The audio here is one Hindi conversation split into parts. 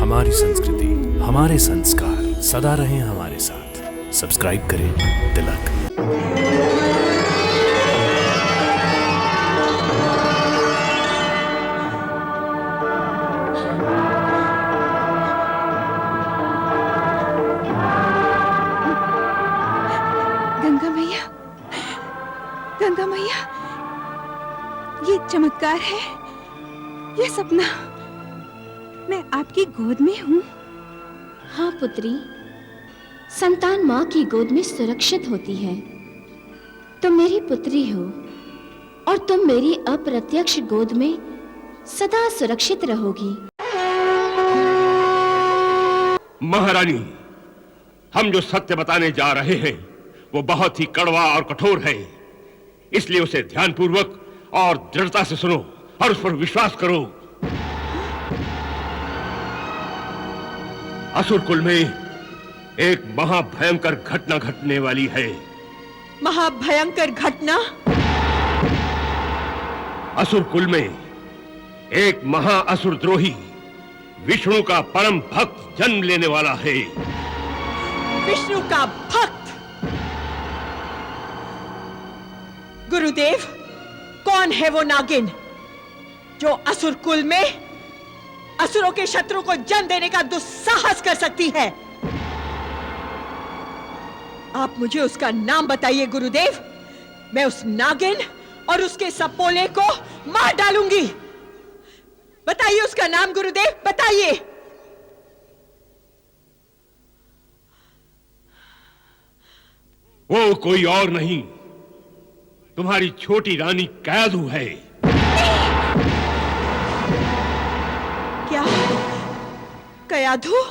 हमारी संस्कृति, हमारे संस्कार सदा रहें हमारे साथ। सब्सक्राइब करें तिलक। गंगा मैया, गंगा मैया, ये चमत्कार है, ये सपना, मैं आपकी गोद में हूँ। हाँ पुत्री, संतान माँ की गोद में सुरक्षित होती है। तुम मेरी पुत्री हो और तुम मेरी अप्रत्यक्ष गोद में सदा सुरक्षित रहोगी। महारानी, हम जो सत्य बताने जा रहे हैं वो बहुत ही कड़वा और कठोर है, इसलिए उसे ध्यानपूर्वक और दृढ़ता से सुनो और उस पर विश्वास करो। असुर कुल में एक महाभयंकर घटना घटने वाली है। महाभयंकर घटना? असुर कुल में एक महाअसुर द्रोही विष्णु का परम भक्त जन्म लेने वाला है। विष्णु का भक्त? गुरुदेव, कौन है वो नागिन जो असुर कुल में असुरों के शत्रु को जन्म देने का दुस्साहस कर सकती है? आप मुझे उसका नाम बताइए गुरुदेव। मैं उस नागिन और उसके सपोले को मार डालूंगी। बताइए उसका नाम गुरुदेव, बताइए। वो कोई और नहीं, तुम्हारी छोटी रानी कैदू है। क्या? कयाधु?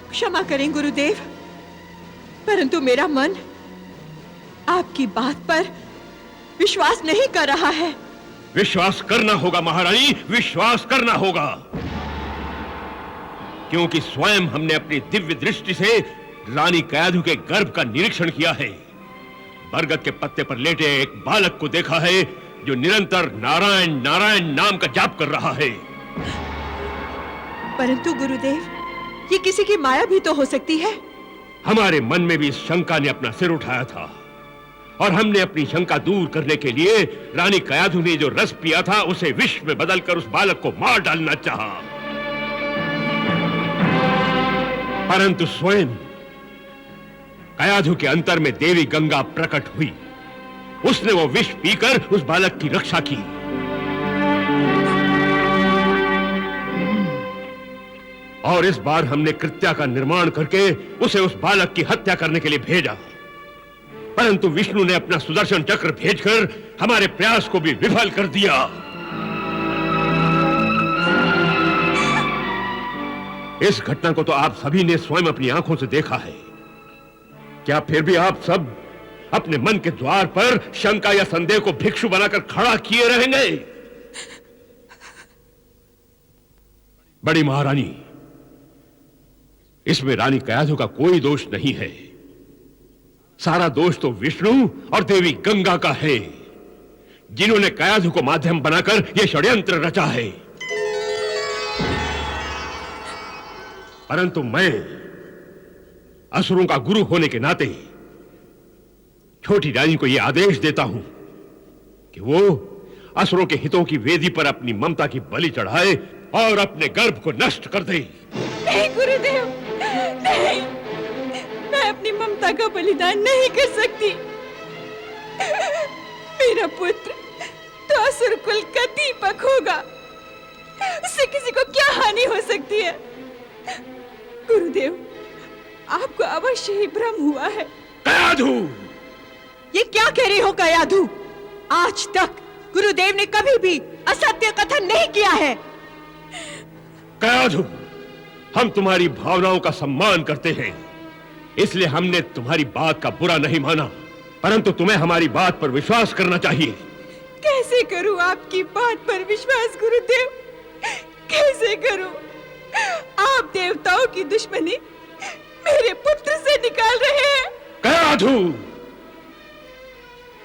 क्षमा करें गुरुदेव, परंतु मेरा मन आपकी बात पर विश्वास नहीं कर रहा है। विश्वास करना होगा महारानी, विश्वास करना होगा, क्योंकि स्वयं हमने अपनी दिव्य दृष्टि से रानी कैदू के गर्भ का निरीक्षण किया है। बरगद के पत्ते पर लेटे एक बालक को देखा है जो निरंतर नारायण नारायण नाम का जाप कर रहा है। परंतु गुरुदेव, ये किसी की माया भी तो हो सकती है। हमारे मन में भी इस शंका ने अपना सिर उठाया था और हमने अपनी शंका दूर करने के लिए रानी कयाधु ने जो रस पिया था उसे विष में बदलकर उस बालक को मार डालना चाहा। परंतु स्वयं कयाधु के अंतर में देवी गंगा प्रकट हुई। उसने वो विष पीकर उस बालक की रक्षा की। और इस बार हमने कृत्या का निर्माण करके उसे उस बालक की हत्या करने के लिए भेजा, परंतु विष्णु ने अपना सुदर्शन चक्र भेजकर हमारे प्रयास को भी विफल कर दिया। इस घटना को तो आप सभी ने स्वयं अपनी आंखों से देखा है। क्या फिर भी आप सब अपने मन के द्वार पर शंका या संदेह को भिक्षु बनाकर खड़ा किए रहेंगे? बड़ी महारानी, इसमें रानी कयाधु का कोई दोष नहीं है। सारा दोष तो विष्णु और देवी गंगा का है, जिन्होंने कयाधु को माध्यम बनाकर यह षड्यंत्र रचा है। परंतु मैं असुरों का गुरु होने के नाते छोटी रानी को यह आदेश देता हूं कि वो असुरों के हितों की वेदी पर अपनी ममता की बलि चढ़ाए और अपने गर्भ को नष्ट कर दे। नहीं गुरुदेव, नहीं, मैं अपनी ममता का बलिदान नहीं कर सकती। मेरा पुत्र तो असुर कुल का दीपक होगा, उससे किसी को क्या हानि हो सकती है? गुरुदेव, आपको अवश्य ही भ्रम हुआ है। कयाधु! ये क्या कह रही हो कयाधु? आज तक गुरुदेव ने कभी भी असत्य कथन नहीं किया है। कयाधु, हम तुम्हारी भावनाओं का सम्मान करते हैं, इसलिए हमने तुम्हारी बात का बुरा नहीं माना, परंतु तुम्हें हमारी बात पर विश्वास करना चाहिए। कैसे करूं आपकी बात पर विश्वास गुरुदेव? कैसे करूं? आप देवताओं की दुश्मनी मेरे पुत्र से निकाल रहे हैं। कयाधु,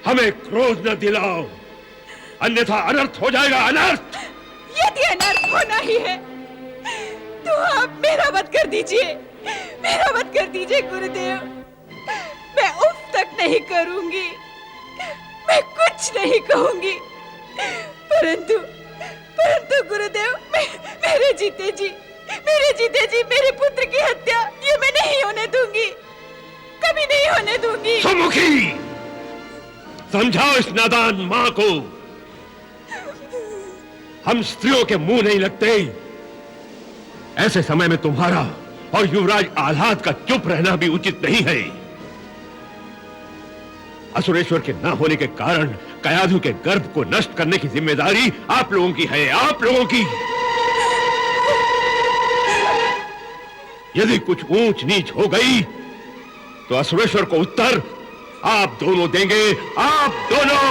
हमें क्रोध न दिलाओ, अन्यथा अनर्थ हो जाएगा, अनर्थ। यदि अनर्थ होना ही है। तो आप मेरा वध कर दीजिए, मेरा वध कर दीजिए गुरुदेव। मैं उफ तक नहीं करूंगी, मैं कुछ नहीं कहूंगी, परंतु गुरुदेव, मेरे जीते जी मेरे पुत्र की हत्या ये मैं नहीं होने दूंगी, कभी नहीं होने दूंगी। सुमुखी, समझाओ इस नादान मां को, हम स्त्रियों के मुंह नहीं लगते। ऐसे समय में तुम्हारा और युवराज आह्लाद का चुप रहना भी उचित नहीं है। असुरेश्वर के न होने के कारण कयाधु के गर्भ को नष्ट करने की जिम्मेदारी आप लोगों की है, आप लोगों की। यदि कुछ ऊंच नीच हो गई तो असुरेश्वर को उत्तर आप दोनों देंगे, आप दोनों।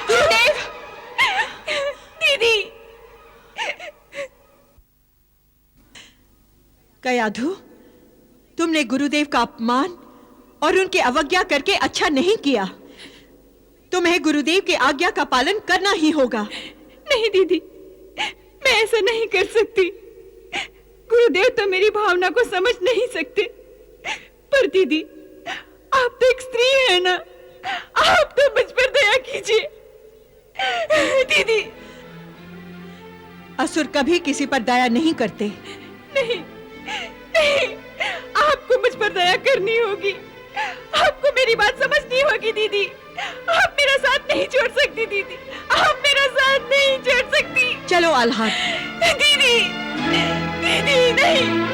गुरुदेव, दीदी। कयाधु, तुमने गुरुदेव का अपमान और उनकी अवज्ञा करके अच्छा नहीं किया। तुम्हें गुरुदेव की आज्ञा का पालन करना ही होगा। नहीं दीदी, मैं ऐसा नहीं कर सकती। गुरुदेव तो मेरी भावना को समझ नहीं सकते। पर दीदी, आप तो एक स्त्री है ना, आप तो मुझ पर दया कीजिए। दीदी, असुर कभी किसी पर दया नहीं करते। नहीं, आपको मुझ पर दया करनी होगी, आपको मेरी बात समझनी होगी दीदी। आप मेरा साथ नहीं छोड़ सकती दीदी, आप मेरा साथ नहीं छोड़ सकती। चलो आल्हाद। दीदी, दीदी नहीं।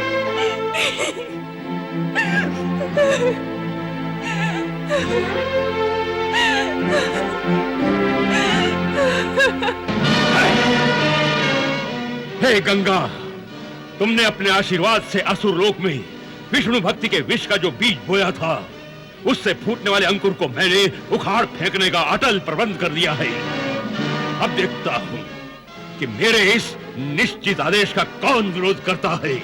हे गंगा, तुमने अपने आशीर्वाद से असुर लोक में विष्णु भक्ति के विष का जो बीज बोया था, उससे फूटने वाले अंकुर को मैंने उखाड़ फेंकने का अटल प्रबंध कर लिया है। अब देखता हूं कि मेरे इस निश्चित आदेश का कौन विरोध करता है।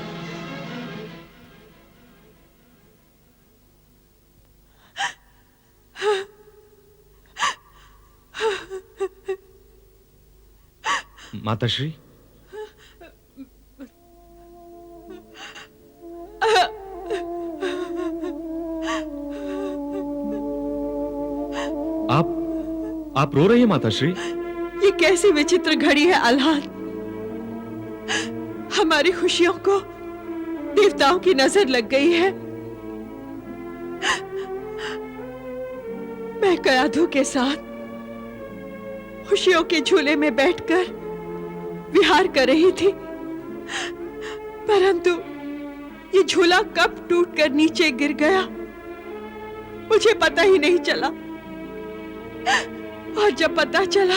माताश्री, आप रो रही हैं माताश्री? ये कैसी विचित्र घड़ी है आल्हाद। हमारी खुशियों को देवताओं की नजर लग गई है। मैं कयाधु के साथ खुशियों के झूले में बैठकर विहार कर रही थी, परंतु ये झूला कब टूटकर नीचे गिर गया मुझे पता ही नहीं चला। और जब पता चला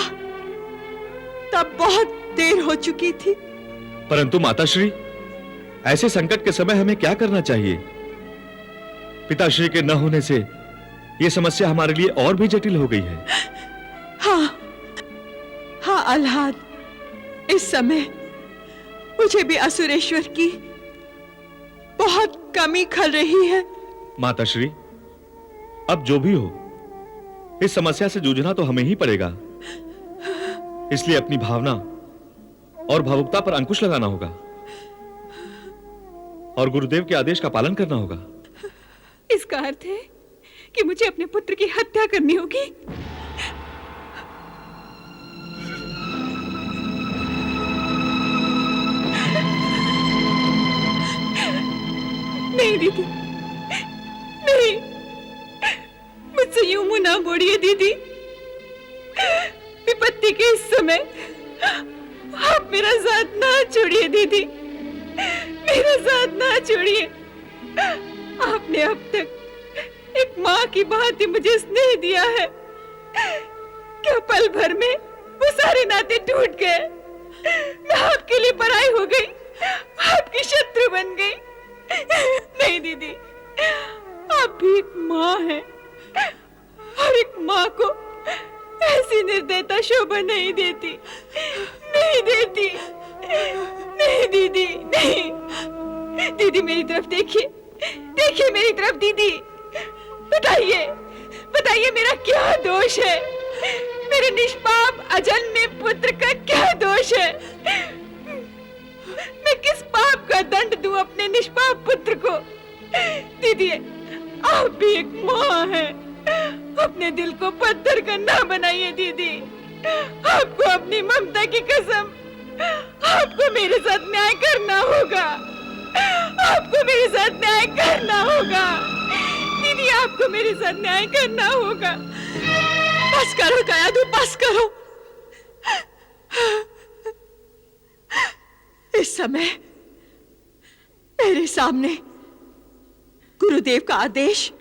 तब बहुत देर हो चुकी थी। परंतु माताश्री, ऐसे संकट के समय हमें क्या करना चाहिए? पिताश्री के न होने से यह समस्या हमारे लिए और भी जटिल हो गई है। हाँ आल्हाद, इस समय मुझे भी असुरेश्वर की बहुत कमी खल रही है। माताश्री, अब जो भी हो, इस समस्या से जूझना तो हमें ही पड़ेगा। इसलिए अपनी भावना और भावुकता पर अंकुश लगाना होगा और गुरुदेव के आदेश का पालन करना होगा। इसका अर्थ है कि मुझे अपने पुत्र की हत्या करनी होगी। नहीं दीदी, नहीं, मुझसे यूं मुंह ना मोड़िए दीदी। विपत्ति के इस समय आप मेरा साथ ना छोड़िए दीदी, मेरा साथ ना छोड़िए। आपने अब तक एक माँ की भांति मुझे स्नेह दिया है, क्या पल भर में वो सारे नाते टूट गए? मैं आपके लिए पराई हो गई, आपकी शत्रु बन गई। नहीं दीदी, आप भी एक माँ हैं और एक माँ को ऐसी निर्दयता शोभा नहीं देती, नहीं देती। नहीं दीदी, नहीं। दीदी मेरी तरफ देखिए, देखिए मेरी तरफ दीदी। बताइए, बताइए मेरा क्या दोष है? मेरे निष्पाप अजन्मे अपने दिल को पत्थर का ना बनाइए दीदी। आपको अपनी ममता की कसम, आपको मेरे साथ न्याय करना होगा। आपको मेरे साथ न्याय करना होगा दीदी, आपको मेरे साथ न्याय करना होगा। बस करो कयाधु, बस करो। इस समय मेरे सामने गुरुदेव का आदेश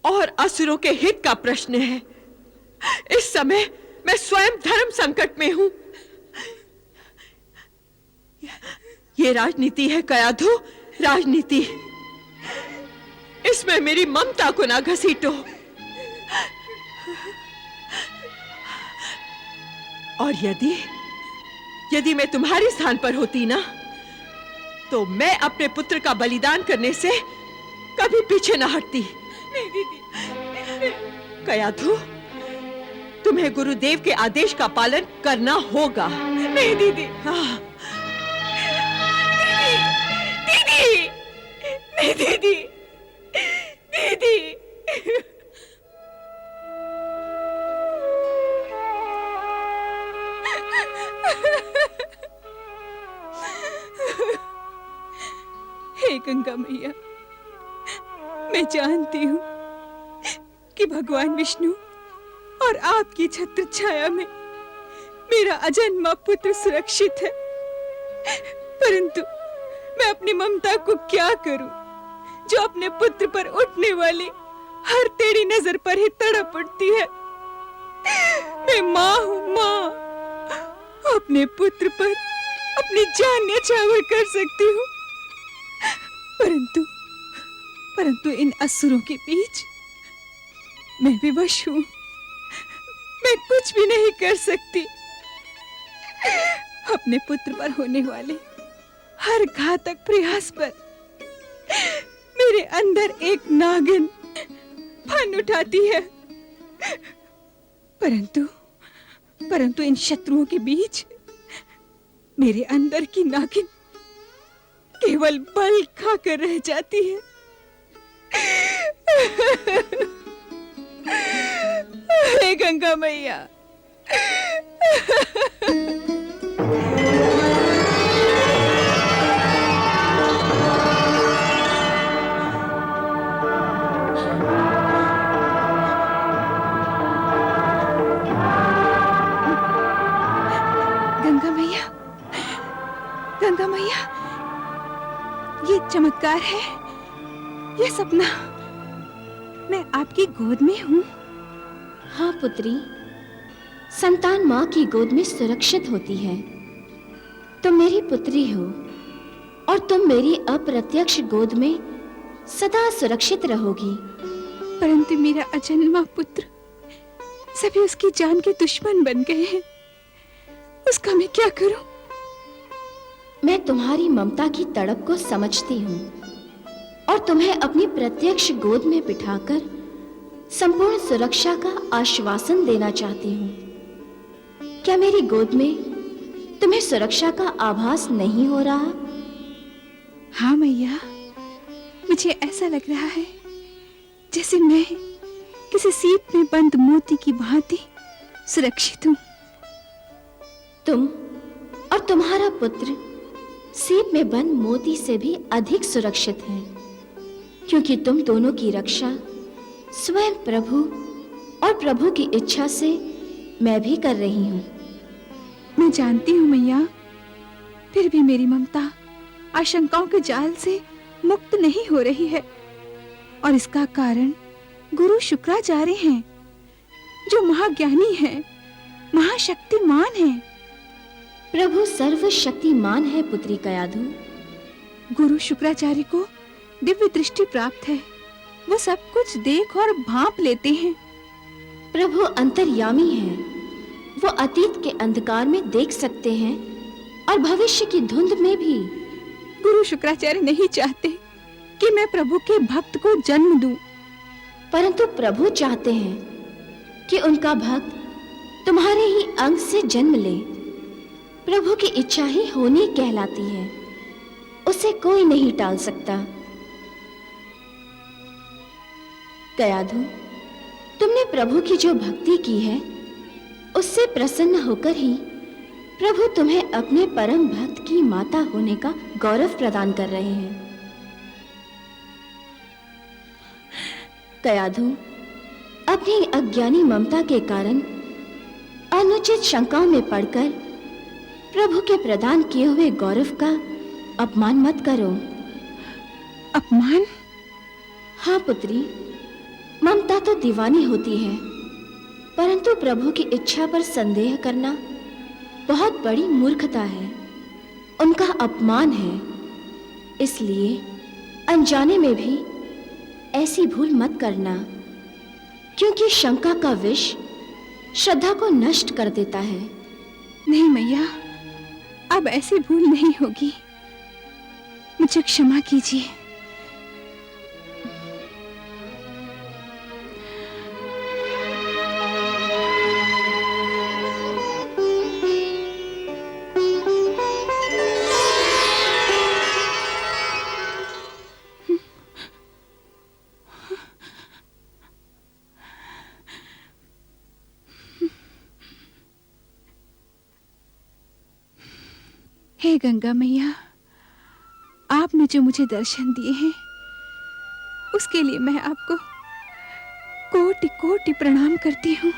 और असुरों के हित का प्रश्न है। इस समय मैं स्वयं धर्म संकट में हूं। ये राजनीति है कयाधु, राजनीति। इसमें मेरी ममता को ना घसीटो। और यदि मैं तुम्हारे स्थान पर होती ना, तो मैं अपने पुत्र का बलिदान करने से कभी पीछे ना हटती। नहीं दीदी। कयाधु, तुम्हें गुरुदेव के आदेश का पालन करना होगा। नहीं दीदी। हाँ। दीदी, नहीं दीदी, दीदी। हे गंगा मैया, मैं जानती हूँ कि भगवान विष्णु और आपकी छत्र छाया में मेरा अजन्मा पुत्र सुरक्षित है, परंतु मैं अपनी ममता को क्या करूं, जो अपने पुत्र पर उठने वाली हर तेरी नजर पर ही तड़प उठती है। मैं माँ हूँ, माँ। अपने पुत्र पर अपनी जान न्यौछावर कर सकती हूँ, परंतु इन असुरों के बीच मैं विवश हूँ। मैं कुछ भी नहीं कर सकती। अपने पुत्र पर होने वाले हर घातक प्रयास पर मेरे अंदर एक नागिन फन उठाती है, परंतु इन शत्रुओं के बीच मेरे अंदर की नागिन केवल बल खाकर रह जाती है। हे गंगा मैया। गंगा मैया, ये चमत्कार है, ये सपना। मैं आपकी गोद में हूँ। हाँ पुत्री, संतान माँ की गोद में सुरक्षित होती है। तुम मेरी पुत्री हो और तुम मेरी अप्रत्यक्ष गोद में सदा सुरक्षित रहोगी। परंतु मेरा अजन्मा पुत्र, सभी उसकी जान के दुश्मन बन गए हैं। उसका मैं क्या करूं? मैं तुम्हारी ममता की तड़प को समझती हूँ और तुम्हें अपनी प्रत्यक्ष गोद में बिठाकर संपूर्ण सुरक्षा का आश्वासन देना चाहती हूँ। क्या मेरी गोद में तुम्हें सुरक्षा का आभास नहीं हो रहा? हाँ मैया, मुझे ऐसा लग रहा है जैसे मैं किसी सीप में बंद मोती की भांति सुरक्षित हूँ। तुम और तुम्हारा पुत्र सीप में बंद मोती से भी अधिक सुरक्षित हैं, क्योंकि तुम दोनों की रक्षा स्वयं प्रभु और प्रभु की इच्छा से मैं भी कर रही हूँ। मैं जानती हूँ मैया, फिर भी मेरी ममता आशंकाओं के जाल से मुक्त नहीं हो रही है, और इसका कारण गुरु शुक्राचार्य हैं, जो महाज्ञानी हैं, महाशक्तिमान हैं। प्रभु सर्वशक्तिमान है पुत्री कयाधु। गुरु शुक्राचार्य को दिव्य दृष्टि प्राप्त है, वो सब कुछ देख और भांप लेते हैं। प्रभु अंतर्यामी हैं, वो अतीत के अंधकार में देख सकते हैं और भविष्य की धुंध में भी। गुरु शुक्राचार्य नहीं चाहते कि मैं प्रभु के भक्त को जन्म दूं, परंतु प्रभु चाहते हैं कि उनका भक्त तुम्हारे ही अंग से जन्म ले। प्रभु की इच्छा ही होनी कहलाती है, उसे कोई नहीं टाल सकता। कयाधु, तुमने प्रभु की जो भक्ति की है, उससे प्रसन्न होकर ही प्रभु तुम्हें अपने परम भक्त की माता होने का गौरव प्रदान कर रहे हैं। कयाधु अपनी अज्ञानी ममता के कारण अनुचित शंकाओं में पड़कर प्रभु के प्रदान किए हुए गौरव का अपमान मत करो। अपमान? हाँ पुत्री, ममता तो दीवानी होती है, परंतु प्रभु की इच्छा पर संदेह करना बहुत बड़ी मूर्खता है, उनका अपमान है। इसलिए अनजाने में भी ऐसी भूल मत करना, क्योंकि शंका का विष श्रद्धा को नष्ट कर देता है। नहीं मैया, अब ऐसी भूल नहीं होगी, मुझे क्षमा कीजिए। हे गंगा मैया, आपने जो मुझे दर्शन दिए हैं उसके लिए मैं आपको कोटि कोटि प्रणाम करती हूँ।